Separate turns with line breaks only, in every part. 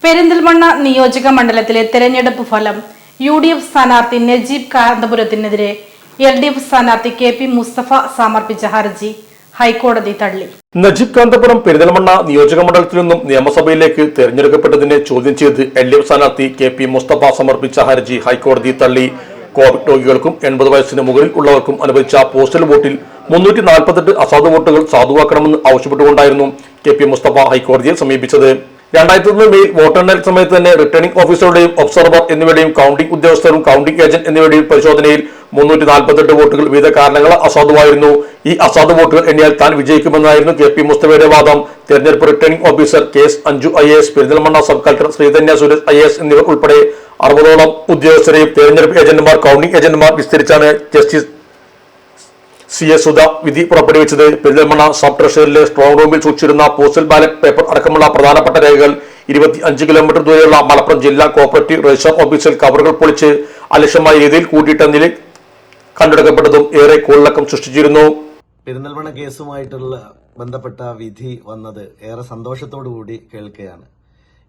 പെരിന്തൽമണ്ണ നിയോജക മണ്ഡലത്തിലെ തെരഞ്ഞെടുപ്പ് ഫലം UDF സ്ഥാനാർത്ഥി നജീബ് കാന്തപുരത്തിനെതിരെ LDF സ്ഥാനാർത്ഥി KP മുസ്തഫ സമർപ്പിച്ച ഹർജി ഹൈക്കോടതി തള്ളി.
നജീബ് കാന്തപുരം പെരിന്തൽമണ്ണ നിയോജക മണ്ഡലത്തിൽ നിന്നും നിയമസഭയിലേക്ക് തെരഞ്ഞെടുക്കപ്പെട്ടതിനെ ചോദ്യം ചെയ്ത് LDF സ്ഥാനാർത്ഥി KP മുസ്തഫ സമർപ്പിച്ച ഹർജി ഹൈക്കോടതി തള്ളി. കോവിഡ് രോഗികൾക്കും 80 വയസ്സിന് മുകളിൽ ഉള്ളവർക്കും അനുവദിച്ച പോസ്റ്റൽ വോട്ടിൽ 348 അസാധു വോട്ടുകൾ സാധുവാക്കണമെന്ന് ആവശ്യപ്പെട്ടുകൊണ്ടായിരുന്നു KP മുസ്തഫ ഹൈക്കോടതിയെ സമീപിച്ചത്. 2001 മെയിൽ വോട്ടെണ്ണൽ സമയത്ത് തന്നെ റിട്ടേണിംഗ് ഓഫീസറുടെയും ഒബ്സർവർ എന്നിവരുടെയും കൌണ്ടിംഗ് ഉദ്യോഗസ്ഥരും കൌണ്ടിംഗ് ഏജന്റ് എന്നിവരുടെയും പരിശോധനയിൽ 348 വോട്ടുകൾ വിവിധ കാരണങ്ങൾ അസാധുവായിരുന്നു. ഈ അസാധു വോട്ടുകൾ എണ്ണിയാൽ താൻ വിജയിക്കുമെന്നായിരുന്നു KP മുസ്തഫയുടെ വാദം. തെരഞ്ഞെടുപ്പ് returning officer KS Anju IAS, Perinthalmanna sub collector Sreedhanya Suresh IAS എന്നിവർ ഉൾപ്പെടെ 60ഓളം ഉദ്യോഗസ്ഥരെയും തെരഞ്ഞെടുപ്പ് ഏജന്റുമാർ, കൌണ്ടിംഗ് ഏജന്റുമാർ വിസ്തരിച്ചാണ് ജസ്റ്റിസ് CS സുധ വിധി പുറപ്പെടുവിച്ചത്. പെരിന്തൽമണ്ണ സബ് ട്രഷറിയിലെ സ്ട്രോങ് റൂമിൽ സൂക്ഷിച്ചിരുന്ന പോസ്റ്റൽ ബാലറ്റ് പേപ്പർ അടക്കമുള്ള പ്രധാനപ്പെട്ട രേഖകൾ 25 കിലോമീറ്റർ ദൂരെയുള്ള മലപ്പുറം ജില്ലാ കോഓപ്പറേറ്റീവ് രജിസ്ട്രാർ ഓഫീസിൽ കവറുകൾ പൊളിച്ച് അലക്ഷ്യമായ രീതിയിൽ കൂട്ടിയിട്ട നിലയിൽ കണ്ടെടുക്കപ്പെട്ടതും ഏറെ കോളിളക്കം സൃഷ്ടിച്ചിരുന്നു.
പെരിന്തൽമണ്ണ കേസുമായിട്ടുള്ള ബന്ധപ്പെട്ട വിധി വന്നത് ഏറെ സന്തോഷത്തോടു കൂടി കേൾക്കുകയാണ്.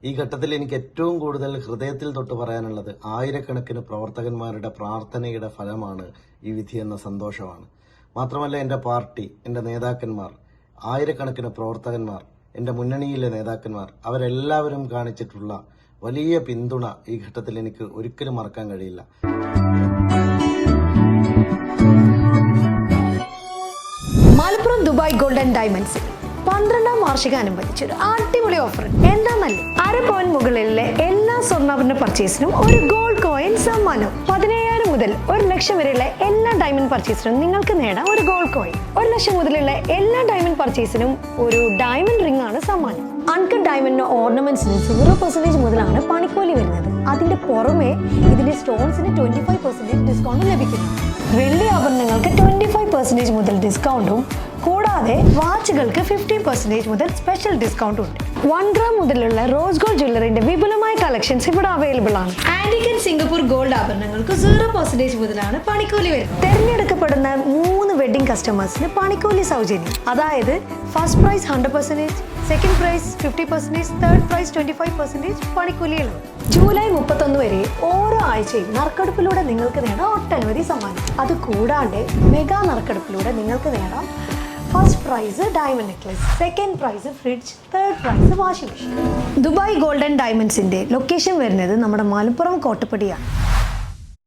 ഈ ഘട്ടത്തിൽ എനിക്ക് ഏറ്റവും കൂടുതൽ ഹൃദയത്തിൽ തൊട്ട് പറയാനുള്ളത് ആയിരക്കണക്കിന് പ്രവർത്തകന്മാരുടെ പ്രാർത്ഥനയുടെ ഫലമാണ് ഈ വിധി എന്ന സന്തോഷമാണ്. മാത്രമല്ല, എൻ്റെ പാർട്ടി, എൻ്റെ നേതാക്കന്മാർ, ആയിരക്കണക്കിന് പ്രവർത്തകന്മാർ, എൻ്റെ മുന്നണിയിലെ നേതാക്കന്മാർ, അവരെല്ലാവരും കാണിച്ചിട്ടുള്ള വലിയ പിന്തുണ ഈ ഘട്ടത്തിൽ എനിക്ക് ഒരിക്കലും മറക്കാൻ കഴിയില്ല.
മലപ്പുറം ദുബായ് ഗോൾഡൻ ഡയമണ്ട്സ് 12ാം വാർഷികാനുബന്ധിച്ച് ഒരു അടിപൊളി ഓഫർ. എന്താന്നല്ലേ, 1/2 പവൻ മുകളിലെ എല്ലാ സ്വർണ്ണാഭരണ പർച്ചേസിനും ഒരു ഗോൾഡ് കോയിൻ സമ്മാനം. 17,000 മുതൽ 1 ലക്ഷം വരെയുള്ള എല്ലാ ഡയമണ്ട് പർച്ചേസിനും നിങ്ങൾക്ക് നേടാം ഒരു ഗോൾഡ് കോയിൻ. 1 ലക്ഷം മുതലുള്ള എല്ലാ ഡയമണ്ട് പർച്ചേസിനും ഒരു ഡയമണ്ട് റിംഗ് ആണ് സമ്മാനം. അൺകട്ട് ഡയമണ്ടിന് ഓർണമെന്റ്സിന് 0% മുതലാണ് പണിക്കൂലി വരുന്നത്. അതിന്റെ പുറമെ ഇതിന്റെ സ്റ്റോൺസിന് 25% ഡിസ്കൗണ്ട് ലഭിക്കുന്നു. വെള്ളി ആഭരണങ്ങൾക്ക് 25% മുതൽ ഡിസ്കൗണ്ടും കൂടാതെ വാച്ചുകൾക്ക് 50% മുതൽ സ്പെഷ്യൽ ഡിസ്കൗണ്ടും ഉണ്ട്. 1 ഗ്രാം മുതലുള്ള റോസ് ഗോൾഡ് ജ്വല്ലറിന്റെ വിപുലമായ കളക്ഷൻസ് ഇവിടെ അവൈലബിൾ ആണ്. ആന്റിക് ആൻഡ് സിംഗപ്പൂർ ഗോൾഡ് ആഭരണങ്ങൾക്ക് 0% മുതലാണ് പണിക്കൂലി വരുന്നത്. തെരഞ്ഞെടുക്കപ്പെടുന്ന 3 വെഡിംഗ് കസ്റ്റമേഴ്സിന് പണിക്കൂലി സൗജന്യം. അതായത് first prize 100%, second prize 50%, third prize 25% പണിക്കൂലികളാണ്. ജൂലൈ 31 വരെ ഓരോ ആഴ്ചയും നറുക്കെടുപ്പിലൂടെ നിങ്ങൾക്ക് നേടാം ഒട്ടനവധി സമ്മാനം. അത് കൂടാണ്ട് മെഗാ നറുക്കെടുപ്പിലൂടെ നിങ്ങൾക്ക് നേടാം first prize diamond necklace, second prize fridge, third prize washing machine. Dubai golden ഡയമണ്ട്സിന്റെ ലൊക്കേഷൻ വരുന്നത് നമ്മുടെ മലപ്പുറം കോട്ടപ്പടിയാണ്.